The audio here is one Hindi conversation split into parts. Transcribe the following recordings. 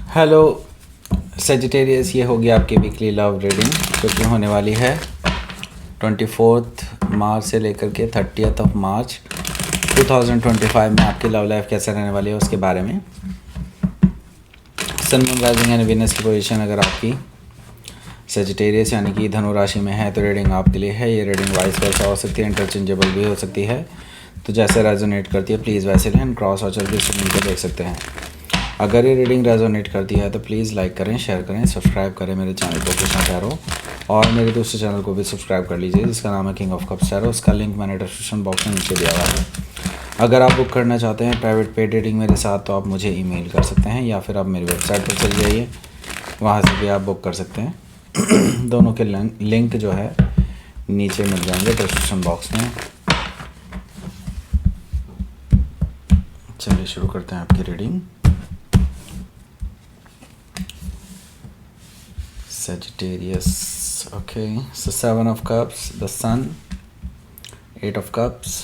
हेलो सेजिटेरियस, ये होगी आपकी वीकली लव रीडिंग जो कि होने वाली है 24 मार्च से लेकर के 30 मार्च 2025 में। आपकी लव लाइफ कैसे रहने वाली है उसके बारे में। सन, मून, राइजिंग एंड वीनस की पोजीशन अगर आपकी सेजिटेरियस यानी कि धनु राशि में है तो रीडिंग आपके लिए है। ये रीडिंग वाइस वर्सा हो सकती है, इंटरचेंजेबल भी हो सकती है, तो जैसे रेजोनेट करती है प्लीज़ वैसे लें। क्रॉस और चल के देख सकते हैं। अगर ये रीडिंग रेजोनेट करती है तो प्लीज़ लाइक करें, शेयर करें, सब्सक्राइब करें मेरे चैनल को कृष्णा टैरो, और मेरे दूसरे चैनल को भी सब्सक्राइब कर लीजिए जिसका नाम है किंग ऑफ कप्स टैरो। उसका लिंक मैंने डिस्क्रिप्शन बॉक्स में नीचे दिया हुआ है। अगर आप बुक करना चाहते हैं प्राइवेट पेड रीडिंग मेरे साथ तो आप मुझे ईमेल कर सकते हैं, या फिर आप मेरी वेबसाइट पर चले जाइए, वहाँ से भी आप बुक कर सकते हैं। दोनों के लिंक जो है नीचे मिल जाएंगे डिस्क्रिप्शन बॉक्स में। चलिए शुरू करते हैं आपकी reading. Sagittarius. Okay, so 7 of Cups, the Sun, 8 of Cups,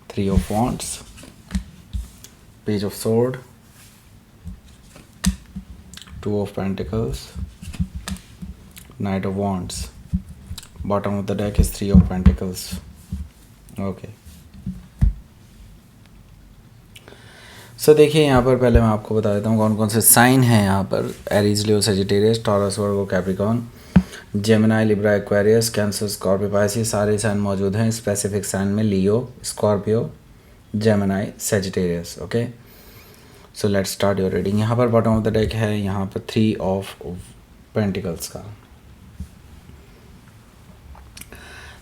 3 of Wands, Page of Sword, 2 of Pentacles, Knight of Wands. Bottom of the deck is 3 of Pentacles. Okay. सो देखिए यहाँ पर पहले मैं आपको बता देता हूँ कौन कौन से साइन हैं यहाँ पर। Aries, Leo, Sagittarius, Taurus, Virgo, Capricorn, Gemini, Libra, Aquarius, Cancer, Scorpio, Pisces, सारे साइन मौजूद हैं। स्पेसिफिक साइन में Leo, Scorpio, Gemini, Sagittarius. Okay, so let's start your reading. यहाँ पर बॉटम ऑफ द डेक है यहाँ पर 3 ऑफ पेंटिकल्स का।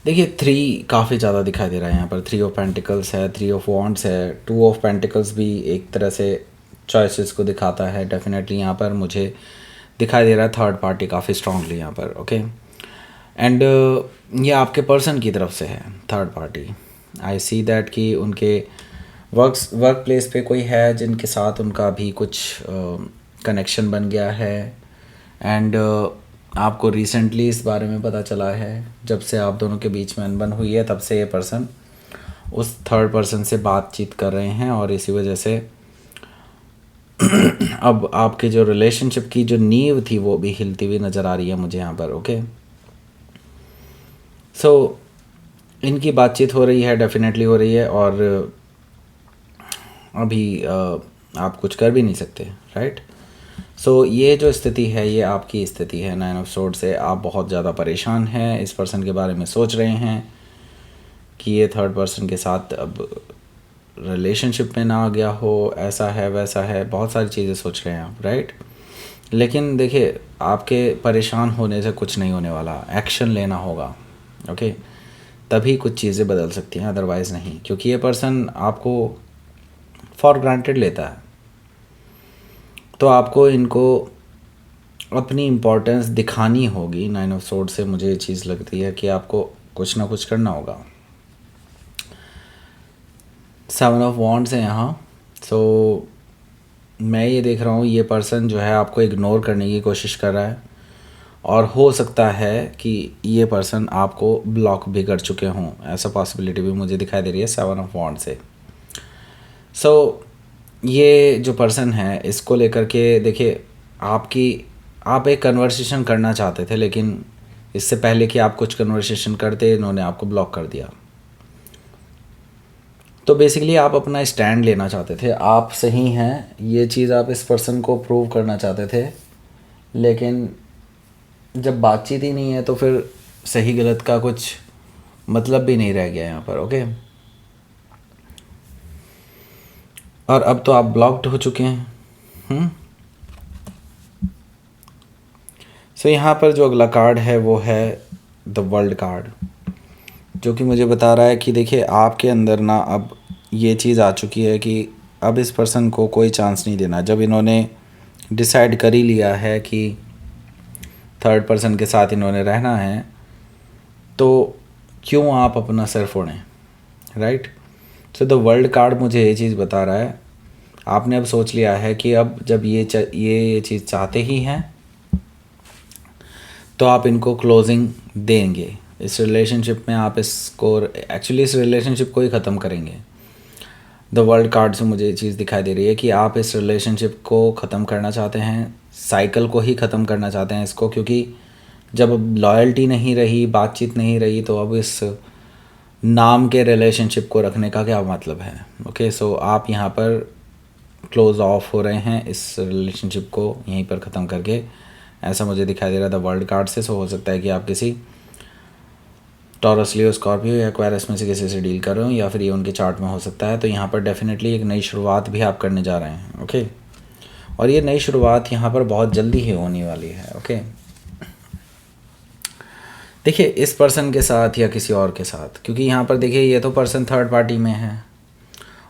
देखिए 3 काफ़ी ज़्यादा दिखाई दे रहा है यहाँ पर। 3 ऑफ पेंटिकल्स है, 3 ऑफ वॉन्ड्स है, 2 ऑफ पेंटिकल्स भी एक तरह से चॉइसेस को दिखाता है। डेफिनेटली यहाँ पर मुझे दिखाई दे रहा है थर्ड पार्टी काफ़ी स्ट्रांगली यहाँ पर। ओके, एंड ये आपके पर्सन की तरफ से है third party. I see that कि उनके वर्क प्लेस पे कोई है जिनके साथ उनका भी कुछ कनेक्शन बन गया है, एंड आपको रिसेंटली इस बारे में पता चला है। जब से आप दोनों के बीच में अनबन हुई है तब से ये पर्सन उस थर्ड पर्सन से बातचीत कर रहे हैं, और इसी वजह से अब आपके जो रिलेशनशिप की जो नींव थी वो भी हिलती हुई नज़र आ रही है मुझे यहाँ पर। ओके, सो इनकी बातचीत हो रही है, डेफिनेटली हो रही है, और अभी आप कुछ कर भी नहीं सकते, राइट। सो ये जो स्थिति है ये आपकी स्थिति है 9 ऑफ सोर्ड से। आप बहुत ज़्यादा परेशान हैं, इस पर्सन के बारे में सोच रहे हैं कि ये थर्ड पर्सन के साथ अब रिलेशनशिप में ना आ गया हो, ऐसा है वैसा है, बहुत सारी चीज़ें सोच रहे हैं आप, राइट। लेकिन देखिए आपके परेशान होने से कुछ नहीं होने वाला, एक्शन लेना होगा। ओके, तभी कुछ चीज़ें बदल सकती हैं, अदरवाइज़ नहीं, क्योंकि ये पर्सन आपको फॉर ग्रांटेड लेता है। तो आपको इनको अपनी इम्पोर्टेंस दिखानी होगी। 9 ऑफ सोर्ड से मुझे ये चीज़ लगती है कि आपको कुछ ना कुछ करना होगा। 7 ऑफ वॉन्ड्स है यहाँ। सो मैं ये देख रहा हूँ ये पर्सन जो है आपको इग्नोर करने की कोशिश कर रहा है, और हो सकता है कि ये पर्सन आपको ब्लॉक भी कर चुके हों, ऐसा पॉसिबिलिटी भी मुझे दिखाई दे रही है 7 ऑफ वॉन्ड से। सो ये जो पर्सन है इसको लेकर के देखिए आप एक कन्वर्सेशन करना चाहते थे, लेकिन इससे पहले कि आप कुछ कन्वर्सेशन करते इन्होंने आपको ब्लॉक कर दिया। तो बेसिकली आप अपना स्टैंड लेना चाहते थे, आप सही हैं, ये चीज़ आप इस पर्सन को प्रूव करना चाहते थे, लेकिन जब बातचीत ही नहीं है तो फिर सही गलत का कुछ मतलब भी नहीं रह गया यहाँ पर। ओके, और अब तो आप ब्लॉक्ड हो चुके हैं। सो यहाँ पर जो अगला कार्ड है वो है द वर्ल्ड कार्ड, जो कि मुझे बता रहा है कि देखिए आपके अंदर ना अब ये चीज़ आ चुकी है कि अब इस पर्सन को कोई चांस नहीं देना। जब इन्होंने डिसाइड कर ही लिया है कि थर्ड पर्सन के साथ इन्होंने रहना है, तो क्यों आप अपना सर फोड़ें, right. So the world card मुझे ये चीज़ बता रहा है आपने अब सोच लिया है कि अब जब ये चीज़ चाहते ही हैं तो आप इनको क्लोजिंग देंगे। इस रिलेशनशिप में आप इसको एक्चुअली इस रिलेशनशिप को ही ख़त्म करेंगे। द वर्ल्ड कार्ड से मुझे ये चीज़ दिखाई दे रही है कि आप इस रिलेशनशिप को ख़त्म करना चाहते हैं, साइकिल को ही ख़त्म करना चाहते हैं इसको, क्योंकि जब अब लॉयल्टी नहीं रही, बातचीत नहीं रही, तो अब इस नाम के रिलेशनशिप को रखने का क्या मतलब है। ओके, सो आप यहाँ पर क्लोज ऑफ हो रहे हैं, इस रिलेशनशिप को यहीं पर ख़त्म करके, ऐसा मुझे दिखाई दे रहा था वर्ल्ड कार्ड से। सो हो सकता है कि आप किसी टॉरस, लियो, स्कॉर्पियो या एक्वेरियस में से किसी से डील कर रहे हो, या फिर ये उनके चार्ट में हो सकता है। तो यहाँ पर डेफिनेटली एक नई शुरुआत भी आप करने जा रहे हैं। ओके, और ये नई शुरुआत यहाँ पर बहुत जल्दी ही होने वाली है। ओके, देखिए इस पर्सन के साथ या किसी और के साथ, क्योंकि यहाँ पर देखिए ये तो पर्सन थर्ड पार्टी में है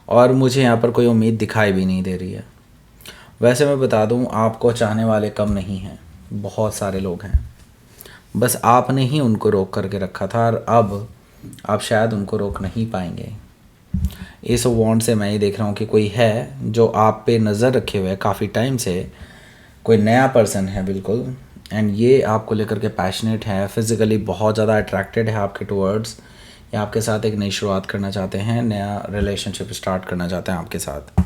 और मुझे यहाँ पर कोई उम्मीद दिखाई भी नहीं दे रही है। वैसे मैं बता दूँ, आपको चाहने वाले कम नहीं हैं, बहुत सारे लोग हैं, बस आपने ही उनको रोक करके रखा था और अब आप शायद उनको रोक नहीं पाएंगे। इस वॉन्ड से मैं ये देख रहा हूँ कि कोई है जो आप पे नज़र रखे हुए है काफ़ी टाइम से, कोई नया पर्सन है बिल्कुल, एंड ये आपको लेकर के पैशनेट है, फिज़िकली बहुत ज़्यादा अट्रैक्टेड है आपके टूवर्ड्स, या आपके साथ एक नई शुरुआत करना चाहते हैं, नया रिलेशनशिप स्टार्ट करना चाहते हैं आपके साथ।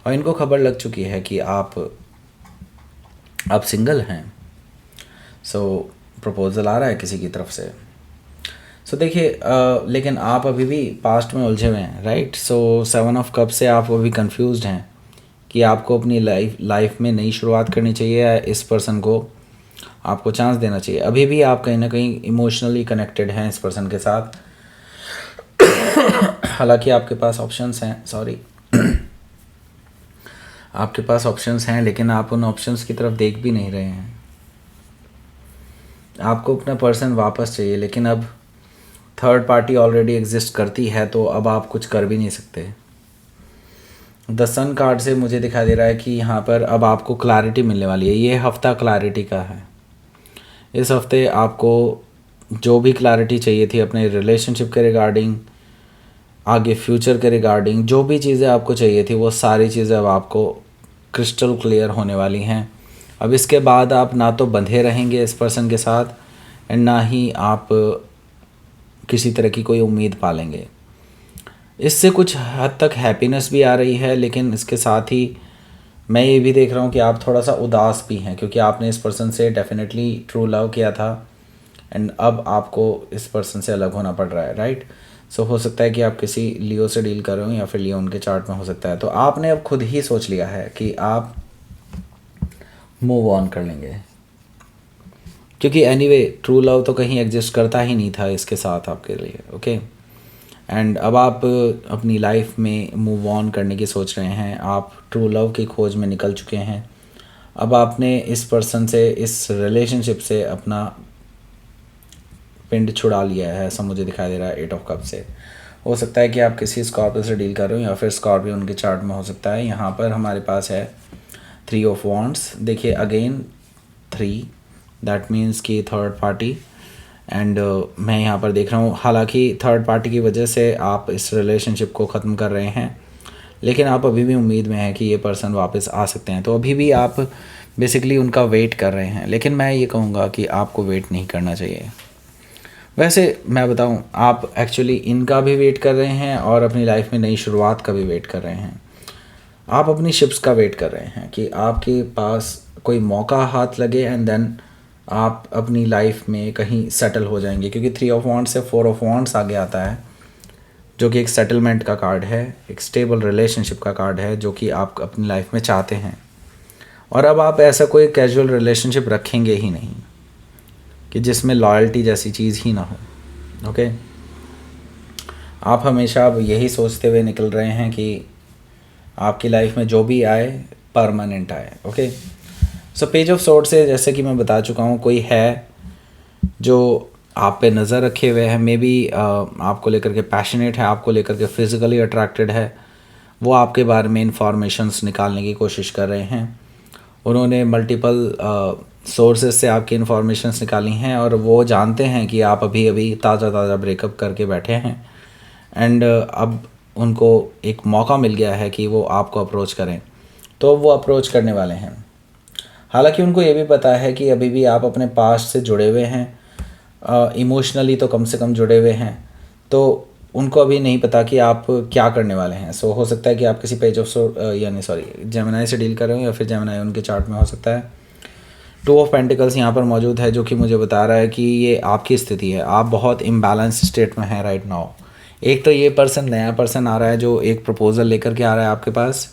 और इनको खबर लग चुकी है कि आप सिंगल हैं। सो प्रपोज़ल आ रहा है किसी की तरफ से। सो देखिए लेकिन आप अभी भी पास्ट में उलझे हुए हैं, राइट। सो 7 ऑफ कप से आप अभी कंफ्यूज्ड हैं कि आपको अपनी लाइफ में नई शुरुआत करनी चाहिए या इस पर्सन को आपको चांस देना चाहिए। अभी भी आप कहीं ना कहीं इमोशनली कनेक्टेड हैं इस पर्सन के साथ, हालांकि आपके पास ऑप्शंस हैं, सॉरी आपके पास ऑप्शंस हैं, लेकिन आप उन ऑप्शंस की तरफ देख भी नहीं रहे हैं। आपको अपना पर्सन वापस चाहिए, लेकिन अब थर्ड पार्टी ऑलरेडी एग्जिस्ट करती है, तो अब आप कुछ कर भी नहीं सकते। द सन कार्ड से मुझे दिखाई दे रहा है कि यहाँ पर अब आपको क्लैरिटी मिलने वाली है। ये हफ्ता क्लैरिटी का है। इस हफ्ते आपको जो भी क्लैरिटी चाहिए थी अपने रिलेशनशिप के रिगार्डिंग, आगे फ्यूचर के रिगार्डिंग, जो भी चीज़ें आपको चाहिए थी वो सारी चीज़ें अब आपको क्रिस्टल क्लियर होने वाली हैं। अब इसके बाद आप ना तो बंधे रहेंगे इस पर्सन के साथ एंड ना ही आप किसी तरह की कोई उम्मीद पालेंगे। इससे कुछ हद तक हैप्पीनेस भी आ रही है, लेकिन इसके साथ ही मैं ये भी देख रहा हूँ कि आप थोड़ा सा उदास भी हैं, क्योंकि आपने इस पर्सन से डेफिनेटली ट्रू लव किया था एंड अब आपको इस पर्सन से अलग होना पड़ रहा है, राइट। सो हो सकता है कि आप किसी लियो से डील कर रहे हो या फिर लियो उनके चार्ट में हो सकता है। तो आपने अब खुद ही सोच लिया है कि आप मूव ऑन कर लेंगे, क्योंकि एनीवे ट्रू लव तो कहीं एग्जिस्ट करता ही नहीं था इसके साथ आपके लिए। ओके, एंड अब आप अपनी लाइफ में मूव ऑन करने की सोच रहे हैं, आप ट्रू लव की खोज में निकल चुके हैं। अब आपने इस पर्सन से, इस रिलेशनशिप से अपना पिंड छुड़ा लिया है, ऐसा मुझे दिखाई दे रहा है 8 ऑफ कप से। हो सकता है कि आप किसी स्कॉर्पियो से डील कर रहे हो या फिर स्कॉर्पियो उनके चार्ट में हो सकता है। यहाँ पर हमारे पास है 3 ऑफ वॉन्ड्स। देखिए अगेन 3, दैट मीन्स कि थर्ड पार्टी, एंड मैं यहाँ पर देख रहा हूँ, हालांकि थर्ड पार्टी की वजह से आप इस रिलेशनशिप को ख़त्म कर रहे हैं, लेकिन आप अभी भी उम्मीद में हैं कि ये पर्सन वापस आ सकते हैं। तो अभी भी आप बेसिकली उनका वेट कर रहे हैं, लेकिन मैं ये कहूँगा कि आपको वेट नहीं करना चाहिए। वैसे मैं बताऊँ, आप एक्चुअली इनका भी वेट कर रहे हैं और अपनी लाइफ में नई शुरुआत का भी वेट कर रहे हैं। आप अपनी शिप्स का वेट कर रहे हैं कि आपके पास कोई मौका हाथ लगे एंड देन आप अपनी लाइफ में कहीं सेटल हो जाएंगे, क्योंकि 3 ऑफ वॉन्ड्स से 4 ऑफ वॉन्ड्स आगे आता है, जो कि एक सेटलमेंट का कार्ड है, एक स्टेबल रिलेशनशिप का कार्ड है, जो कि आप अपनी लाइफ में चाहते हैं। और अब आप ऐसा कोई कैजुअल रिलेशनशिप रखेंगे ही नहीं कि जिसमें लॉयल्टी जैसी चीज़ ही ना हो। ओके, आप हमेशा अब यही सोचते हुए निकल रहे हैं कि आपकी लाइफ में जो भी आए परमानेंट आए। Okay, so page of sword से जैसे कि मैं बता चुका हूँ, कोई है जो आप पे नज़र रखे हुए है, मे बी आपको लेकर के पैशनेट है, आपको लेकर के फिज़िकली अट्रैक्टेड है, वो आपके बारे में इंफॉर्मेशंस निकालने की कोशिश कर रहे हैं। उन्होंने मल्टीपल सोर्सेज से आपकी इन्फॉर्मेशंस निकाली हैं और वो जानते हैं कि आप अभी अभी ताज़ा ब्रेकअप करके बैठे हैं एंड अब उनको एक मौका मिल गया है कि वो आपको अप्रोच करें, तो वो अप्रोच करने वाले हैं। हालांकि उनको ये भी पता है कि अभी भी आप अपने पास्ट से जुड़े हुए हैं, इमोशनली तो कम से कम जुड़े हुए हैं, तो उनको अभी नहीं पता कि आप क्या करने वाले हैं। सो हो सकता है कि आप किसी पेज ऑफ यानी सॉरी जेमिनाई से डील कर रहे हो, या फिर जेमिनाई उनके चार्ट में हो सकता है। 2 ऑफ पेंटिकल्स यहाँ पर मौजूद है, जो कि मुझे बता रहा है कि ये आपकी स्थिति है, आप बहुत इम्बैलेंस स्टेट में हैं राइट नाउ। एक तो ये पर्सन, नया पर्सन आ रहा है जो एक प्रपोज़ल लेकर के आ रहा है आपके पास,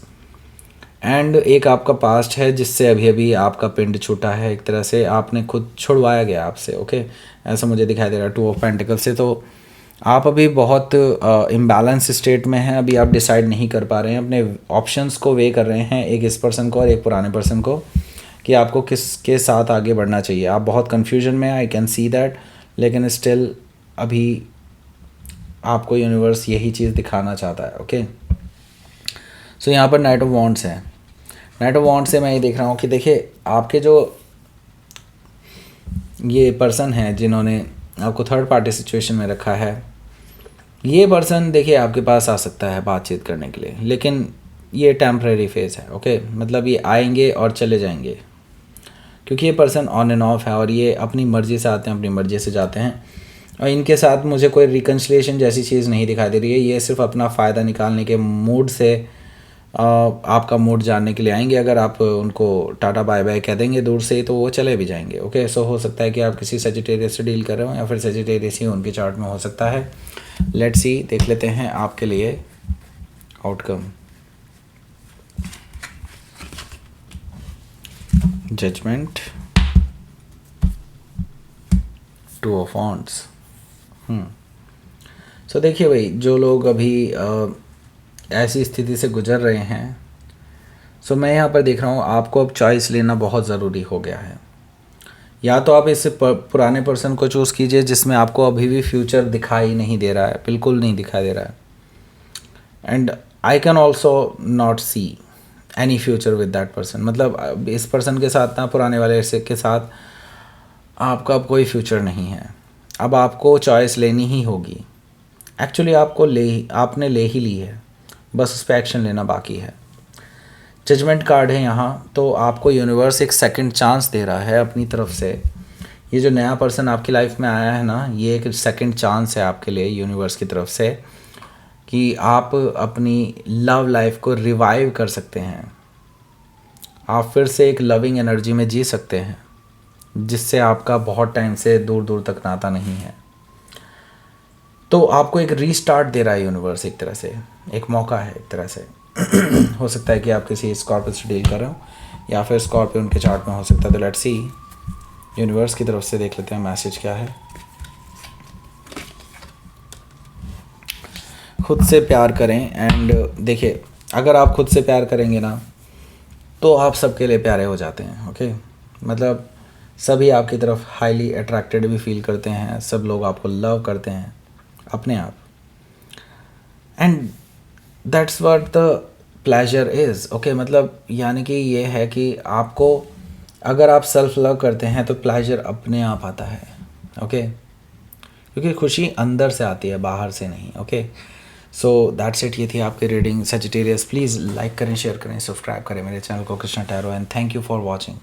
एंड एक आपका पास्ट है जिससे अभी अभी आपका पिंड छूटा है, एक तरह से आपने खुद छुड़वाया गया आपसे। ओके, ऐसा मुझे दिखाई दे रहा है 2 ऑफ पेंटिकल से। तो आप अभी बहुत इम्बैलेंस स्टेट में हैं, अभी आप डिसाइड नहीं कर पा रहे हैं, अपने ऑप्शंस को वे कर रहे हैं, एक इस पर्सन को और एक पुराने पर्सन को, कि आपको किसके साथ आगे बढ़ना चाहिए। आप बहुत कन्फ्यूजन में, आई कैन सी दैट, लेकिन स्टिल अभी आपको यूनिवर्स यही चीज़ दिखाना चाहता है। ओके, सो यहाँ पर नाइट ऑफ वॉन्ड्स है। नाइट ऑफ वॉन्ड्स से मैं ये देख रहा हूँ कि देखिए आपके जो ये पर्सन है जिन्होंने आपको थर्ड पार्टी सिचुएशन में रखा है, ये पर्सन देखिए आपके पास आ सकता है बातचीत करने के लिए, लेकिन ये टेम्परेरी फेज़ है। ओके, मतलब ये आएंगे और चले जाएंगे, क्योंकि ये पर्सन ऑन एंड ऑफ है और ये अपनी मर्ज़ी से आते हैं, अपनी मर्ज़ी से जाते हैं, और इनके साथ मुझे कोई रिकन्सिलिएशन जैसी चीज़ नहीं दिखाई दे रही है। ये सिर्फ अपना फ़ायदा निकालने के मूड से आपका मूड जानने के लिए आएंगे। अगर आप उनको टाटा बाय बाय कह देंगे दूर से ही तो वो चले भी जाएंगे। ओके, सो हो सकता है कि आप किसी सेजिटेरियस से डील कर रहे हो, या फिर सेजिटेरियस ही उनके चार्ट में हो सकता है। लेट्स सी, देख लेते हैं आपके लिए outcome. Judgement, 2 of wands. So देखिए भाई, जो लोग अभी ऐसी स्थिति से गुजर रहे हैं, सो मैं यहाँ पर देख रहा हूँ आपको अब चॉइस लेना बहुत ज़रूरी हो गया है। या तो आप इस पुराने पर्सन को चूज़ कीजिए जिसमें आपको अभी भी फ्यूचर दिखाई नहीं दे रहा है, बिल्कुल नहीं दिखाई दे रहा है, and I can also not see any future with that person. मतलब इस पर्सन के साथ ना, पुराने वाले के साथ आपका अब कोई फ्यूचर नहीं है। अब आपको चॉइस लेनी ही होगी। एक्चुअली आपने ले ही ली है, बस उस पर एक्शन लेना बाकी है। जजमेंट कार्ड है यहाँ, तो आपको यूनिवर्स एक सेकंड चांस दे रहा है अपनी तरफ से। ये जो नया पर्सन आपकी लाइफ में आया है ना, ये एक सेकंड चांस है आपके लिए यूनिवर्स की तरफ से, कि आप अपनी लव लाइफ को रिवाइव कर सकते हैं। आप फिर से एक लविंग एनर्जी में जी सकते हैं, जिससे आपका बहुत टाइम से दूर दूर तक नाता नहीं है। तो आपको एक रीस्टार्ट दे रहा है यूनिवर्स, एक तरह से एक मौका है एक तरह से। हो सकता है कि आप किसी स्कॉर्पियो से डील कर रहे हो, या फिर स्कॉर्पियो उनके चार्ट में हो सकता है। तो लेट्स सी, यूनिवर्स की तरफ से देख लेते हैं मैसेज क्या है। खुद से प्यार करें, एंड देखिए अगर आप खुद से प्यार करेंगे ना, तो आप सबके लिए प्यारे हो जाते हैं। ओके, मतलब सभी आपकी तरफ हाईली अट्रैक्टेड भी फील करते हैं, सब लोग आपको लव करते हैं अपने आप, and that's what the pleasure is. Okay, मतलब यानी कि ये है कि आपको, अगर आप सेल्फ लव करते हैं तो प्लेजर अपने आप आता है। ओके, क्योंकि खुशी अंदर से आती है, बाहर से नहीं। Okay, so that's it. ये थी आपकी रीडिंग सजिटेरियस। प्लीज़ लाइक करें, शेयर करें, सब्सक्राइब करें मेरे चैनल को Krishna tarot, and thank you for watching.